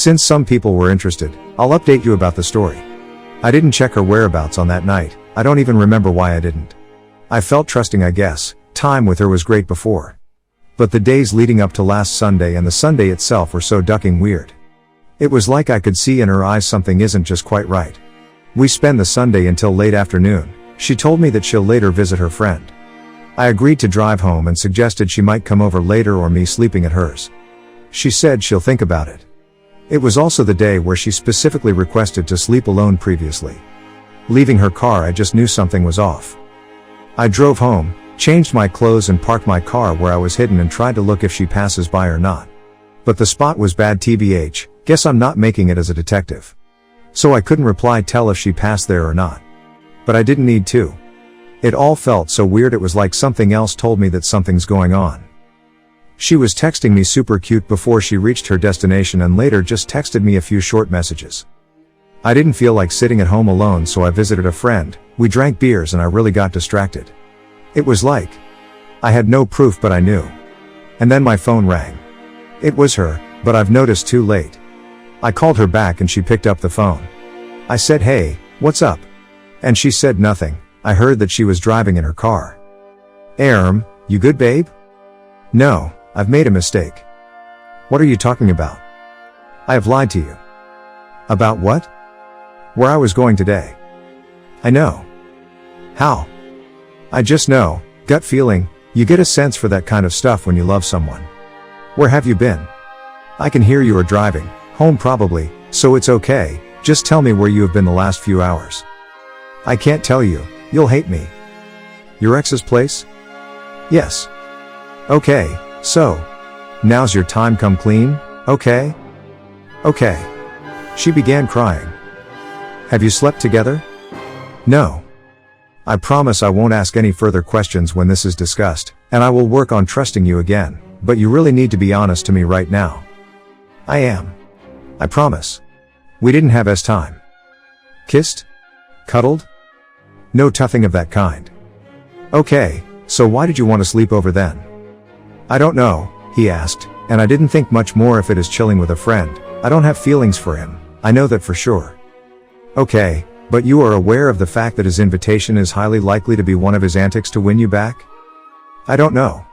Since some people were interested, I'll update you about the story. I didn't check her whereabouts on that night. I don't even remember why I didn't. I felt trusting, I guess. Time with her was great before. But the days leading up to last Sunday and the Sunday itself were so ducking weird. It was like I could see in her eyes something isn't just quite right. We spend the Sunday until late afternoon. She told me that she'll later visit her friend. I agreed to drive home and suggested she might come over later or me sleeping at hers. She said she'll think about it. It was also the day where she specifically requested to sleep alone previously. Leaving her car, I just knew something was off. I drove home, changed my clothes and parked my car where I was hidden and tried to look if she passes by or not. But the spot was bad tbh, guess I'm not making it as a detective. So I couldn't reply tell if she passed there or not. But I didn't need to. It all felt so weird, it was like something else told me that something's going on. She was texting me super cute before she reached her destination and later just texted me a few short messages. I didn't feel like sitting at home alone, so I visited a friend, we drank beers and I really got distracted. It was like I had no proof, but I knew. And then my phone rang. It was her, but I've noticed too late. I called her back and she picked up the phone. I said, "Hey, what's up?" And she said nothing. I heard that she was driving in her car. You good, babe?" "No, I've made a mistake." "What are you talking about?" "I have lied to you." "About what?" "Where I was going today." "I know." "How?" "I just know, gut feeling, you get a sense for that kind of stuff when you love someone." "Where have you been?" "I can hear you are driving, home probably, so it's okay, just tell me where you have been the last few hours." "I can't tell you, you'll hate me." "Your ex's place?" "Yes." "Okay, so now's your time, come clean, okay?" "Okay." She began crying. "Have you slept together?" "No." "I promise I won't ask any further questions when this is discussed, and I will work on trusting you again, but you really need to be honest to me right now." "I am. I promise." "We didn't have time." "Kissed? Cuddled?" "No, nothing of that kind." "Okay, so why did you want to sleep over then?" "I don't know," he asked, and I didn't think much more. If it is chilling with a friend, I don't have feelings for him, I know that for sure. "Okay, but you are aware of the fact that his invitation is highly likely to be one of his antics to win you back?" "I don't know."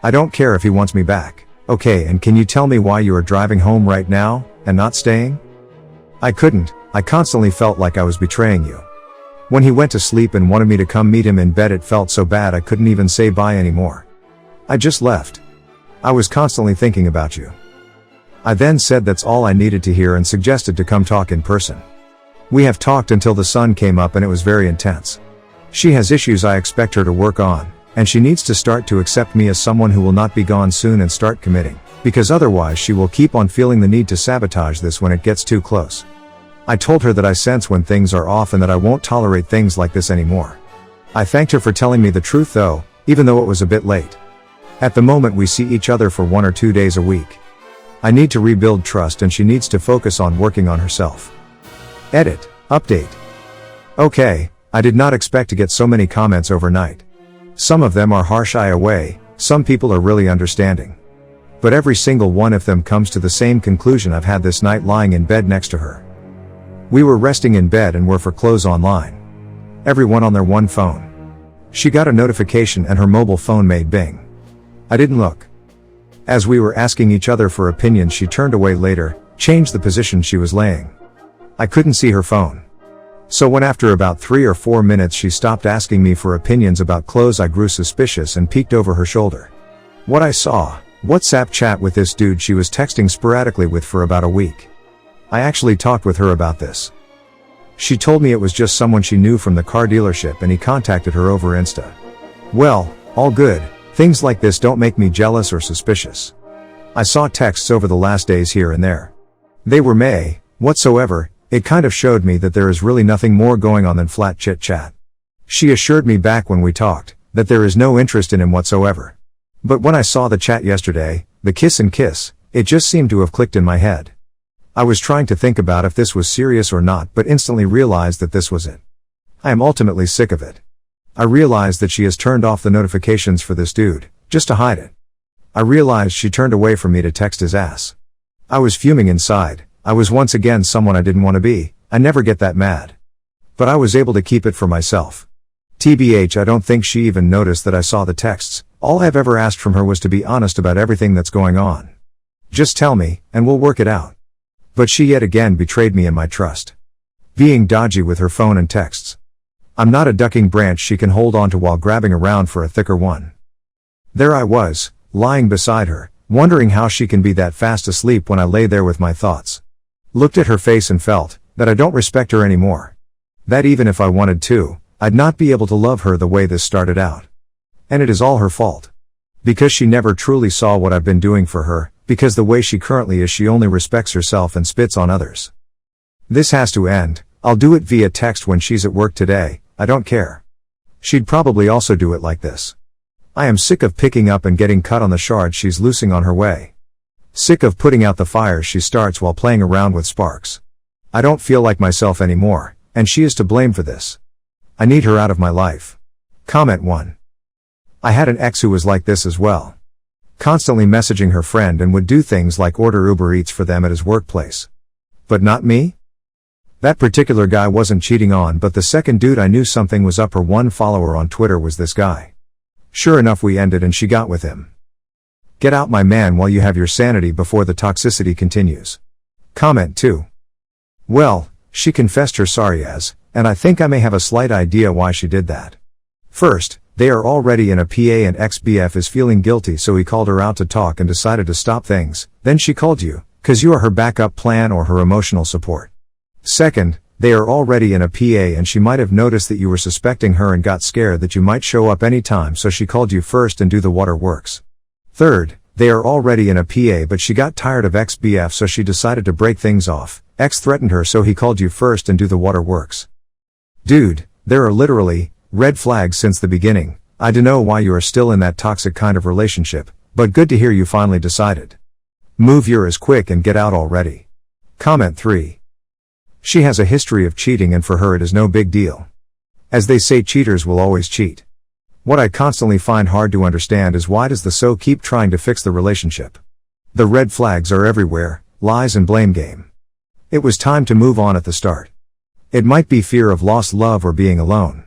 "I don't care if he wants me back. Okay, and can you tell me why you are driving home right now, and not staying?" "I couldn't, I constantly felt like I was betraying you. When he went to sleep and wanted me to come meet him in bed, it felt so bad I couldn't even say bye anymore. I just left. I was constantly thinking about you." I then said that's all I needed to hear and suggested to come talk in person. We have talked until the sun came up and it was very intense. She has issues I expect her to work on, and she needs to start to accept me as someone who will not be gone soon and start committing, because otherwise she will keep on feeling the need to sabotage this when it gets too close. I told her that I sense when things are off and that I won't tolerate things like this anymore. I thanked her for telling me the truth though, even though it was a bit late. At the moment we see each other for 1 or 2 days a week. I need to rebuild trust and she needs to focus on working on herself. Edit. Update. Okay, I did not expect to get so many comments overnight. Some of them are harsh away, some people are really understanding. But every single one of them comes to the same conclusion I've had this night lying in bed next to her. We were resting in bed and were for clothes online. Everyone on their one phone. She got a notification and her mobile phone made bing. I didn't look. As we were asking each other for opinions, she turned away later, changed the position she was laying. I couldn't see her phone. So when after about 3 or 4 minutes she stopped asking me for opinions about clothes, I grew suspicious and peeked over her shoulder. What I saw, WhatsApp chat with this dude she was texting sporadically with for about a week. I actually talked with her about this. She told me it was just someone she knew from the car dealership and he contacted her over Insta. Well, all good, things like this don't make me jealous or suspicious. I saw texts over the last days here and there. They were meh, whatsoever. It kind of showed me that there is really nothing more going on than flat chit chat. She assured me back when we talked, that there is no interest in him whatsoever. But when I saw the chat yesterday, the kiss and kiss, it just seemed to have clicked in my head. I was trying to think about if this was serious or not, but instantly realized that this was it. I am ultimately sick of it. I realized that she has turned off the notifications for this dude, just to hide it. I realized she turned away from me to text his ass. I was fuming inside. I was once again someone I didn't want to be. I never get that mad. But I was able to keep it for myself. TBH, I don't think she even noticed that I saw the texts. All I've ever asked from her was to be honest about everything that's going on. Just tell me, and we'll work it out. But she yet again betrayed me and my trust. Being dodgy with her phone and texts. I'm not a ducking branch she can hold on to while grabbing around for a thicker one. There I was, lying beside her, wondering how she can be that fast asleep when I lay there with my thoughts. Looked at her face and felt that I don't respect her anymore. That even if I wanted to, I'd not be able to love her the way this started out. And it is all her fault. Because she never truly saw what I've been doing for her, because the way she currently is, she only respects herself and spits on others. This has to end. I'll do it via text when she's at work today, I don't care. She'd probably also do it like this. I am sick of picking up and getting cut on the shards she's loosing on her way. Sick of putting out the fires she starts while playing around with sparks. I don't feel like myself anymore, and she is to blame for this. I need her out of my life. Comment 1. I had an ex who was like this as well. Constantly messaging her friend and would do things like order Uber Eats for them at his workplace. But not me? That particular guy wasn't cheating on, but the second dude I knew something was up. Her one follower on Twitter was this guy. Sure enough, we ended and she got with him. Get out, my man, while you have your sanity before the toxicity continues. Comment 2. Well, she confessed her sorry and I think I may have a slight idea why she did that. First, they are already in a PA and ex-BF is feeling guilty, so he called her out to talk and decided to stop things. Then she called you, cause you are her backup plan or her emotional support. Second, they are already in a PA and she might have noticed that you were suspecting her and got scared that you might show up anytime, so she called you first and do the waterworks. Third, they are already in a PA but she got tired of ex-BF, so she decided to break things off. Ex threatened her, so he called you first and do the waterworks. Dude, there are literally red flags since the beginning. I don't know why you are still in that toxic kind of relationship, but good to hear you finally decided. Move your ass quick and get out already. Comment 3. She has a history of cheating and for her it is no big deal. As they say, cheaters will always cheat. What I constantly find hard to understand is why does the so keep trying to fix the relationship? The red flags are everywhere, lies and blame game. It was time to move on at the start. It might be fear of lost love or being alone.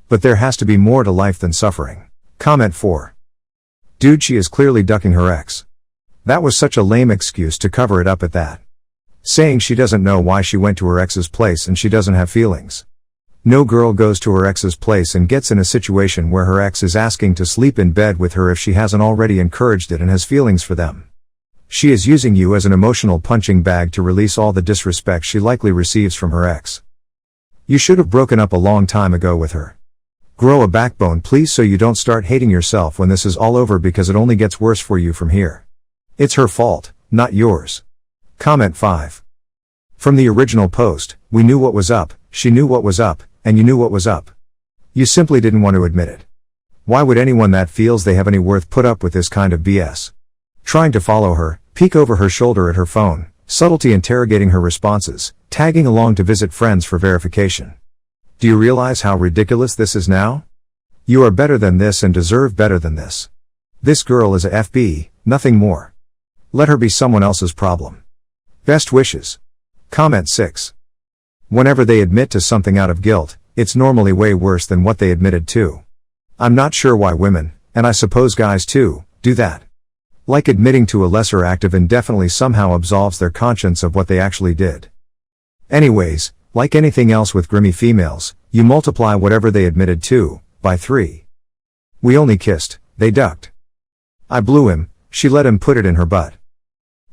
But there has to be more to life than suffering. Comment 4. Dude, she is clearly ducking her ex. That was such a lame excuse to cover it up at that. Saying she doesn't know why she went to her ex's place and she doesn't have feelings. No girl goes to her ex's place and gets in a situation where her ex is asking to sleep in bed with her if she hasn't already encouraged it and has feelings for them. She is using you as an emotional punching bag to release all the disrespect she likely receives from her ex. You should have broken up a long time ago with her. Grow a backbone, please, so you don't start hating yourself when this is all over, because it only gets worse for you from here. It's her fault, not yours. Comment 5. From the original post, we knew what was up, she knew what was up, and you knew what was up. You simply didn't want to admit it. Why would anyone that feels they have any worth put up with this kind of BS? Trying to follow her, peek over her shoulder at her phone, subtlety interrogating her responses, tagging along to visit friends for verification. Do you realize how ridiculous this is now? You are better than this and deserve better than this. This girl is a FB, nothing more. Let her be someone else's problem. Best wishes. Comment 6. Whenever they admit to something out of guilt, it's normally way worse than what they admitted to. I'm not sure why women, and I suppose guys too, do that. Like admitting to a lesser act of indefinitely somehow absolves their conscience of what they actually did. Anyways, like anything else with grimy females, you multiply whatever they admitted to by 3. We only kissed, they ducked. I blew him, she let him put it in her butt.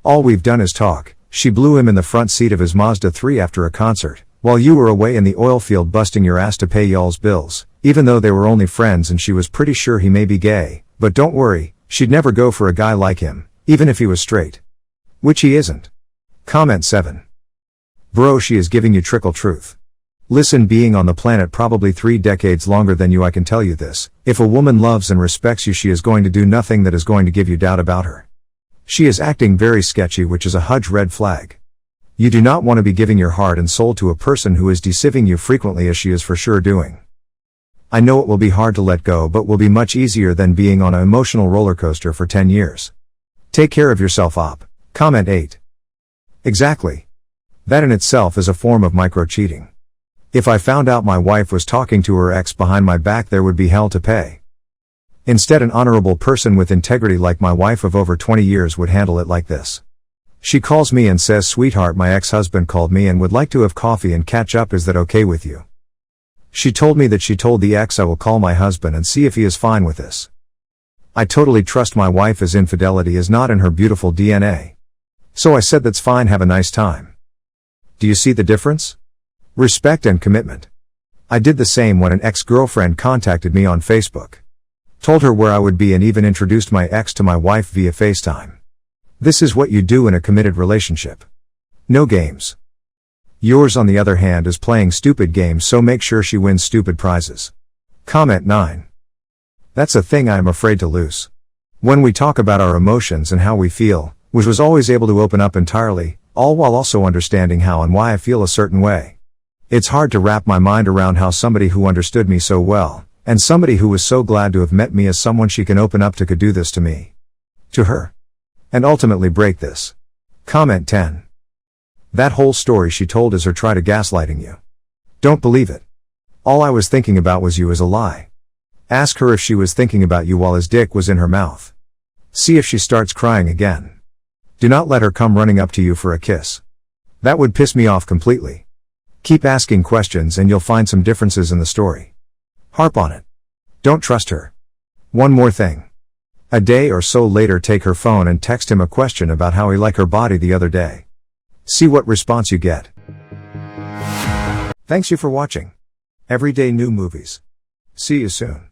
All we've done is talk. She blew him in the front seat of his Mazda 3 after a concert, while you were away in the oil field busting your ass to pay y'all's bills, even though they were only friends and she was pretty sure he may be gay, but don't worry, she'd never go for a guy like him, even if he was straight. Which he isn't. Comment 7. Bro, she is giving you trickle truth. Listen, being on the planet probably 3 decades longer than you, I can tell you this: if a woman loves and respects you, she is going to do nothing that is going to give you doubt about her. She is acting very sketchy, which is a huge red flag. You do not want to be giving your heart and soul to a person who is deceiving you frequently, as she is for sure doing. I know it will be hard to let go, but will be much easier than being on an emotional roller coaster for 10 years. Take care of yourself, op. Comment 8. Exactly. That in itself is a form of micro-cheating. If I found out my wife was talking to her ex behind my back, there would be hell to pay. Instead, an honorable person with integrity like my wife of over 20 years would handle it like this. She calls me and says, "Sweetheart, my ex-husband called me and would like to have coffee and catch up. Is that okay with you?" She told me that she told the ex I will call my husband and see if he is fine with this. I totally trust my wife, as infidelity is not in her beautiful DNA. So I said, "That's fine, have a nice time." Do you see the difference? Respect and commitment. I did the same when an ex-girlfriend contacted me on Facebook. Told her where I would be and even introduced my ex to my wife via FaceTime. This is what you do in a committed relationship. No games. Yours, on the other hand, is playing stupid games, so make sure she wins stupid prizes. Comment 9. That's a thing I am afraid to lose. When we talk about our emotions and how we feel, was always able to open up entirely, all while also understanding how and why I feel a certain way. It's hard to wrap my mind around how somebody who understood me so well, and somebody who was so glad to have met me as someone she can open up to, could do this to me. To her. And ultimately break this. Comment 10. That whole story she told is her try to gaslighting you. Don't believe it. All I was thinking about was you is a lie. Ask her if she was thinking about you while his dick was in her mouth. See if she starts crying again. Do not let her come running up to you for a kiss. That would piss me off completely. Keep asking questions and you'll find some differences in the story. Harp on it. Don't trust her. One more thing. A day or so later, take her phone and text him a question about how he liked her body the other day. See what response you get. Thanks you for watching. Everyday new movies. See you soon.